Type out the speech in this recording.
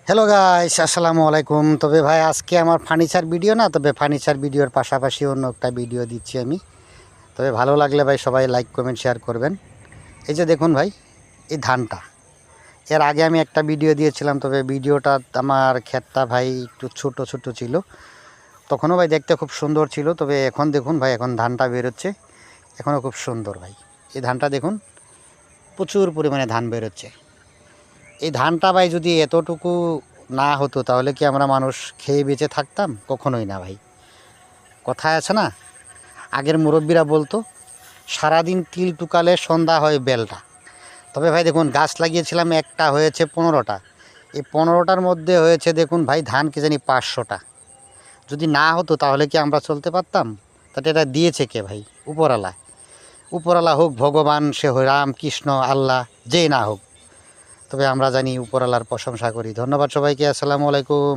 Hello guys, আসসালামু আলাইকুম। তবে ভাই আজকে আমার ফার্নিচার ভিডিও না, তবে ফার্নিচার ভিডিওর পাশাপাশি অন্য একটা ভিডিও দিচ্ছি আমি। তবে ভালো লাগলে ভাই সবাই লাইক কমেন্ট শেয়ার করবেন। এই যে দেখুন ভাই, এই ধানটা এর আগে আমি একটা ভিডিও দিয়েছিলাম, তবে ভিডিওটা আমার ক্ষেতটা ভাই একটু ছোট ছোট ছিল, তখনও ভাই দেখতে খুব সুন্দর ছিল। তবে এখন দেখুন ভাই, এখন ধানটা বেরোচ্ছে, এখনও খুব সুন্দর ভাই। এই ধানটা দেখুন, প্রচুর পরিমাণে ধান বেরোচ্ছে। এই ধানটা ভাই যদি এতটুকু না হতো তাহলে কি আমরা মানুষ খেয়ে বেঁচে থাকতাম? কখনোই না ভাই। কথায় আছে না, আগের মুরব্বীরা বলতো, সারাদিন তিল টুকালে সন্ধ্যা হয় বেলটা। তবে ভাই দেখুন, গাছ লাগিয়েছিলাম, একটা হয়েছে 15টা। এই 15টার মধ্যে হয়েছে দেখুন ভাই ধান কি জানি 500টা। যদি না হতো তাহলে কি আমরা চলতে পারতাম? তাতে এটা দিয়েছে কে ভাই? উপরওয়ালা। উপরওয়ালা হোক ভগবান, সে হয় রাম কৃষ্ণ আল্লাহ, যেই না হোক, তবে আমরা জানি উপরওয়ালার প্রশংসা করি। ধন্যবাদ সবাইকে, আসসালামু আলাইকুম।